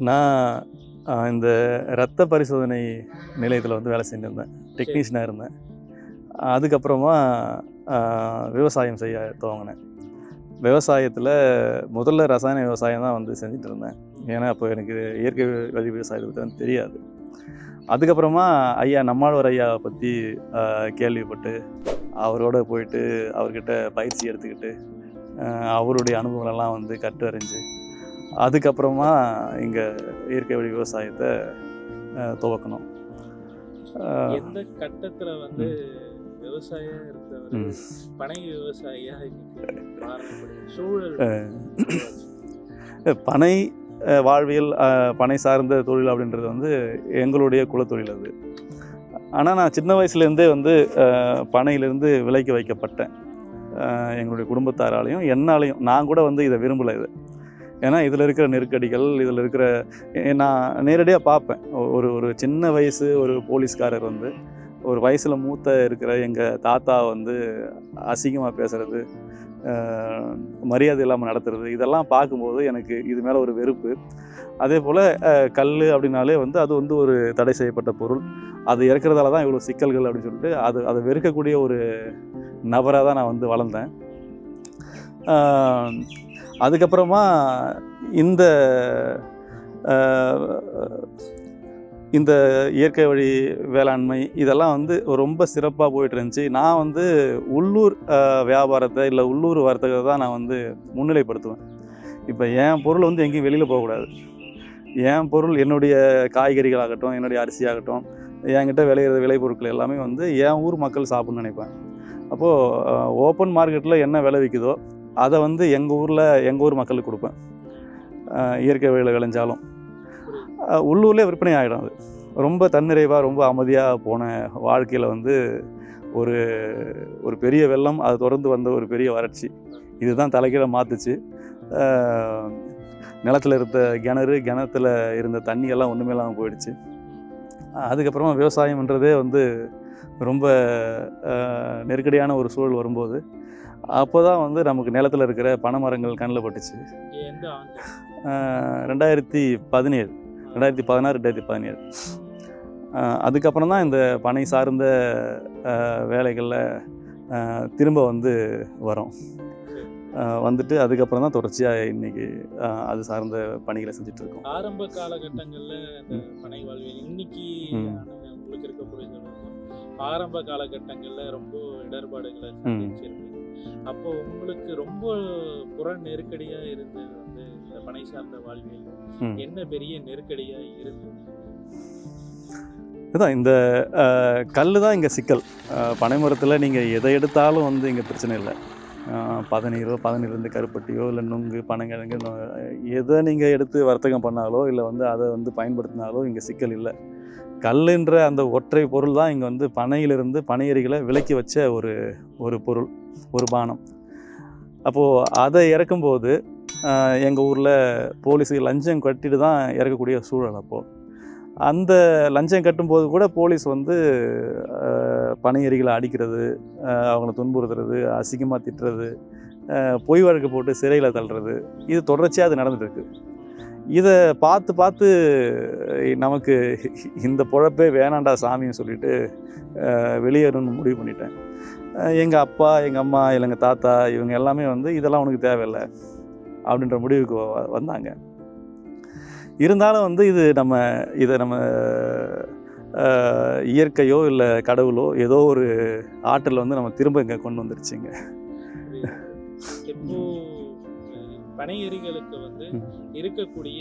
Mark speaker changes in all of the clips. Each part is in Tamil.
Speaker 1: நான் இந்த இரத்த பரிசோதனை நிலையத்தில் வந்து வேலை செஞ்சுருந்தேன். டெக்னீஷியனாக இருந்தேன். அதுக்கப்புறமா விவசாயம் செய்ய துவங்கினேன். விவசாயத்தில் முதல்ல ரசாயன விவசாயம் தான் வந்து செஞ்சுட்டு இருந்தேன். ஏன்னா அப்போ எனக்கு இயற்கை வழி விவசாயத்தை பற்றி தெரியாது. அதுக்கப்புறமா ஐயா நம்மாழ்வார் ஐயாவை பற்றி கேள்விப்பட்டு அவரோட போயிட்டு அவர்கிட்ட பயிற்சி எடுத்துக்கிட்டு அவருடைய அனுபவங்களெல்லாம் வந்து கற்றறிஞ்சு அதுக்கப்புறமா இங்கே இயற்கை வழி விவசாயத்தை துவக்கணும்.
Speaker 2: எந்த கட்டத்தில் வந்து விவசாயம் இருந்தவர் பனை விவசாயியா சூழல்
Speaker 1: பனை வாழ்வியல் பனை சார்ந்த தொழில் அப்படின்றது வந்து எங்களுடைய குலத்தொழில் அது. ஆனால் நான் சின்ன வயசுலேருந்தே வந்து பனையிலேருந்து விலைக்கு வைக்கப்பட்டேன். எங்களுடைய குடும்பத்தாராலையும் என்னாலையும். நான் கூட வந்து இதை விரும்பலை இது. ஏன்னா இதில் இருக்கிற நெருக்கடிகள், இதில் இருக்கிற நான் நேரடியாக பார்ப்பேன். ஒரு சின்ன வயசு ஒரு போலீஸ்காரர் வந்து ஒரு வயசில் மூத்த இருக்கிற எங்கள் தாத்தா வந்து அசிங்கமாக பேசுகிறது, மரியாதை இல்லாமல் நடத்துறது, இதெல்லாம் பார்க்கும்போது எனக்கு இது மேலே ஒரு வெறுப்பு. அதே போல் கல் அப்படின்னாலே வந்து அது வந்து ஒரு தடை செய்யப்பட்ட பொருள், அது இறக்குறதால தான் இவ்வளோ சிக்கல்கள் அப்படின்னு சொல்லிட்டு அதை வெறுக்கக்கூடிய ஒரு நபராக தான் நான் வந்து வளர்ந்தேன். அதுக்கப்புறமா இந்த இயற்கை வழி வேளாண்மை இதெல்லாம் வந்து ரொம்ப சிறப்பாக போயிட்டு இருந்துச்சு. நான் வந்து உள்ளூர் வியாபாரத்தை இல்லை உள்ளூர் வர்த்தகத்தை தான் நான் வந்து முன்னிலைப்படுத்துவேன். இப்போ என் பொருள் வந்து எங்கேயும் வெளியில் போகக்கூடாது. என் பொருள், என்னுடைய காய்கறிகளாகட்டும், என்னுடைய அரிசியாகட்டும், என்கிட்ட விளையிற விளைபொருட்கள் எல்லாமே வந்து என் ஊர் மக்கள் சாப்பிட்ணுன்னு நினைப்பேன். அப்போது ஓப்பன் மார்க்கெட்டில் என்ன விளைவிக்குதோ அதை வந்து எங்கள் ஊர் மக்களுக்கு கொடுப்பேன். இயற்கை வழியில் விளைஞ்சாலும் உள்ளூர்லேயே விற்பனை ஆகிடும். அது ரொம்ப தன்னிறைவாக ரொம்ப அமைதியாக போன வாழ்க்கையில் வந்து ஒரு பெரிய வெள்ளம், அது தொடர்ந்து வந்த ஒரு பெரிய வறட்சி, இதுதான் தலைகீழ மாற்றுச்சு. நிலத்தில் இருந்த கிணத்துல இருந்த தண்ணியெல்லாம் ஒன்றுமே இல்லாமல் போயிடுச்சு. அதுக்கப்புறமா விவசாயம்ன்றதே வந்து ரொம்ப நெருக்கடியான ஒரு சூழல் வரும்போது அப்போ தான் வந்து நமக்கு நிலத்தில் இருக்கிற பனைமரங்கள் கண்ணில் பட்டுச்சு. 2017 2017 அதுக்கப்புறம் தான் இந்த பனை சார்ந்த வேலைகளில் திரும்ப வந்து வரோம். வந்துட்டு அதுக்கப்புறம் தான் தொடர்ச்சியாக இன்றைக்கி அது சார்ந்த பணிகளை செஞ்சிட்ருக்கோம்.
Speaker 2: ஆரம்ப காலகட்டங்களில் இந்த பனை வாழ்வியல் இன்னைக்கு உங்களுக்கு இருக்க புரிதல் ஆரம்ப காலகட்டங்களில் ரொம்ப இடர்பாடுகளை சந்திச்சிருக்கு. அப்போ உங்களுக்கு ரொம்ப புற நெருக்கடியாக இருந்தது வந்து இந்த பனை சார்ந்த வாழ்வியல் என்ன பெரிய நெருக்கடியாக இருந்தது?
Speaker 1: இதுதான் இந்த கல் தான் இங்கே சிக்கல். பனை மரத்தில் நீங்கள் எதை எடுத்தாலும் வந்து இங்கே பிரச்சனை இல்லை. பதநீர்லேருந்து கருப்பட்டியோ இல்லை நுங்கு பனங்கிழங்கு எதை நீங்கள் எடுத்து வர்த்தகம் பண்ணாலோ இல்லை வந்து அதை வந்து பயன்படுத்தினாலோ இங்கே சிக்கல் இல்லை. கல்லுன்ற அந்த ஒற்றை பொருள் தான் இங்கே வந்து பனையிலிருந்து பனையரிகளை விலக்கி வச்ச ஒரு பொருள், ஒரு பானம். அப்போது அதை இறக்கும்போது எங்கள் ஊரில் போலீஸுக்கு லஞ்சம் கட்டிட்டு தான் இறக்கக்கூடிய சூழல். அப்போது அந்த லஞ்சம் கட்டும்போது கூட போலீஸ் வந்து பனையரிகளை அடிக்கிறது, அவங்கள துன்புறுத்துறது, அசிங்கமாக திட்டுறது, பொய் வழக்கு போட்டு சிறையில் தள்ளுறது, இது தொடர்ச்சியாக அது நடந்துகிட்ருக்கு. இதை பார்த்து நமக்கு இந்த பொழப்பே வேணாண்டா சாமின்னு சொல்லிட்டு வெளியேறணும்னு முடிவு பண்ணிட்டேன். எங்கள் அப்பா, எங்கள் அம்மா, இல்லை எங்கள் தாத்தா, இவங்க எல்லாமே வந்து இதெல்லாம் உனக்கு தேவையில்லை அப்படின்ற முடிவுக்கு வந்தாங்க. இருந்தாலும் வந்து இதை நம்ம இயற்கையோ இல்லை கடவுளோ ஏதோ ஒரு ஆற்றல் வந்து நம்ம திரும்ப இங்கே கொண்டு வந்துருச்சுங்க.
Speaker 2: பனையரிகளுக்கு வந்து இருக்கக்கூடிய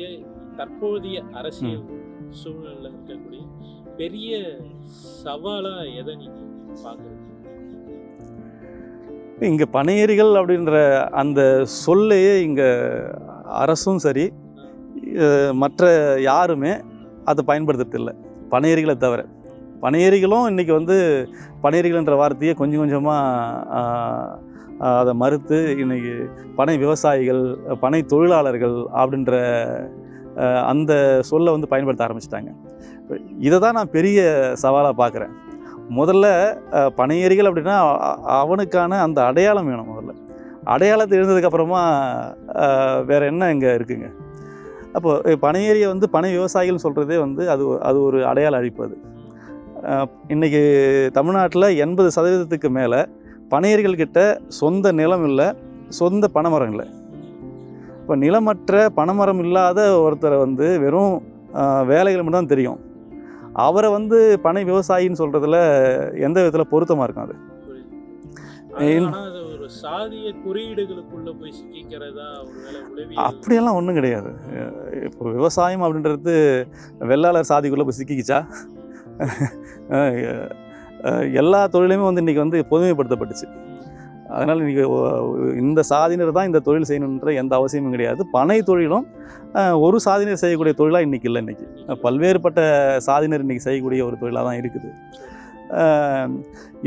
Speaker 2: தற்போதைய அரசியல் சூழ்நிலையில் இருக்கக்கூடிய பெரிய சவாலா எதை நீங்க பார்க்குறீங்க?
Speaker 1: இங்கே பனையரிகள் அப்படின்ற அந்த சொல்லையே இங்கே அரசும் சரி மற்ற யாருமே அதை பயன்படுத்துறதில்லை, பனையரிகளை தவிர. பனையரிகளும் இன்றைக்கி வந்து பனையரிகள்ன்ற வார்த்தையை கொஞ்சம் கொஞ்சமாக அதை மறுத்து இன்றைக்கி பனை விவசாயிகள், பனை தொழிலாளர்கள் அப்படின்ற அந்த சொல்லை வந்து பயன்படுத்த ஆரம்பிச்சிட்டாங்க. இதை தான் நான் பெரிய சவாலாக பார்க்குறேன். முதல்ல பனையரிகள் அப்படின்னா அவனுக்கான அந்த அடையாளம் வேணும். முதல்ல அடையாளத்தை எழுந்ததுக்கப்புறமா வேறு என்ன இங்கே இருக்குங்க? அப்போ பனையேரியை வந்து பனை விவசாயிகள்னு சொல்கிறதே வந்து அது ஒரு அடையாள அழிப்பு. அது இன்றைக்கி தமிழ்நாட்டில் 80% மேலே பனையேரிகள்கிட்ட சொந்த நிலம் இல்லை, சொந்த பனைமரம் இல்லை. இப்போ நிலமற்ற பனைமரம் இல்லாத ஒருத்தரை வந்து வெறும் வேலைகள் மட்டும் தான் தெரியும். அவரை வந்து பனை விவசாயின்னு சொல்கிறதுல எந்த விதத்தில் பொருத்தமாக இருக்கும்? அது
Speaker 2: ஒரு சாதிய குறியீடுகளுக்குள்ள போய் சிக்கிக்கிறதா
Speaker 1: அப்படியெல்லாம் ஒன்றும் கிடையாது. இப்போ விவசாயம் அப்படின்றது வெள்ளாளர் சாதிக்குள்ளே போய் சிக்கிக்கிச்சா? எல்லா தொழிலுமே வந்து இன்றைக்கி வந்து பொதுமைப்படுத்தப்பட்டுச்சு. அதனால் இன்றைக்கி இந்த சாதியினர் தான் இந்த தொழில் செய்யணுன்ற எந்த அவசியமும் கிடையாது. பனை தொழிலும் ஒரு சாதியினர் செய்யக்கூடிய தொழிலாக இன்றைக்கி இல்லை. இன்றைக்கி பல்வேறுபட்ட சாதியினர் இன்றைக்கி செய்யக்கூடிய ஒரு தொழிலாக தான் இருக்குது.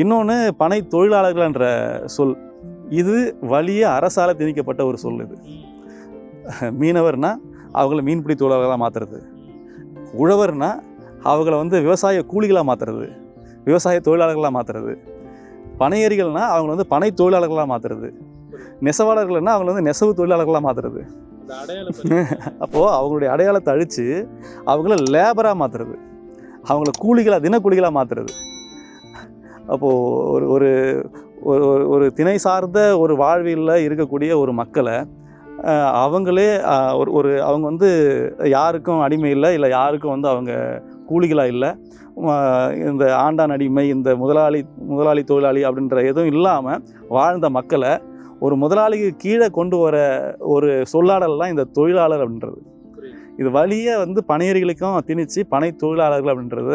Speaker 1: இன்னொன்று, பனை தொழிலாளர்கள்ன்ற சொல் இது வலிய அரசால் திணிக்கப்பட்ட ஒரு சொல். இது மீனவர்னா அவங்கள மீன்பிடி தொழிலாளர்களாக மாற்றுறது, உழவர்னா அவங்கள வந்து விவசாய கூலிகளாக மாற்றுறது, விவசாய தொழிலாளர்களாக மாற்றுறது, பனையேரிகள்னால் அவங்கள வந்து பனை தொழிலாளர்களாக மாற்றுறது, நெசவாளர்கள்னால் அவங்கள வந்து நெசவு தொழிலாளர்களாக மாற்றுறது. அப்போது அவங்களுடைய அடையாளத்தை அழித்து அவங்கள லேபராக மாற்றுறது, அவங்கள கூலிகளாக தினக்கூலிகளாக மாற்றுறது. அப்போது ஒரு ஒரு திணை சார்ந்த ஒரு வாழ்வியலில் இருக்கக்கூடிய ஒரு மக்களை அவங்களே அவங்க வந்து யாருக்கும் அடிமை இல்லை யாருக்கும் வந்து அவங்க கூலிகளாக இல்லை, இந்த ஆண்டான் அடிமை, இந்த முதலாளி தொழிலாளி அப்படின்ற எதுவும் இல்லாமல் வாழ்ந்த மக்களை ஒரு முதலாளிக்கு கீழே கொண்டு வர ஒரு சொல்லாடல் தான் இந்த தொழிலாளர் அப்படின்றது. இது வழியை வந்து பனையேரிகளுக்கும் திணிச்சு பனை தொழிலாளர்கள் அப்படின்றத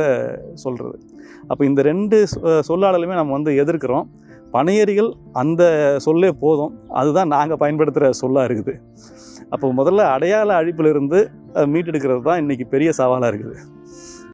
Speaker 1: சொல்கிறது. அப்போ இந்த 2 சொல்லாடலுமே நம்ம வந்து எதிர்க்கிறோம். பனையேரிகள் அந்த சொல்லே போதும், அதுதான் நாங்கள் பயன்படுத்துகிற சொல்லாக இருக்குது. அப்போ முதல்ல அடையாள அழிப்பிலிருந்து மீட்டெடுக்கிறது தான் இன்றைக்கி பெரிய சவாலாக இருக்குது.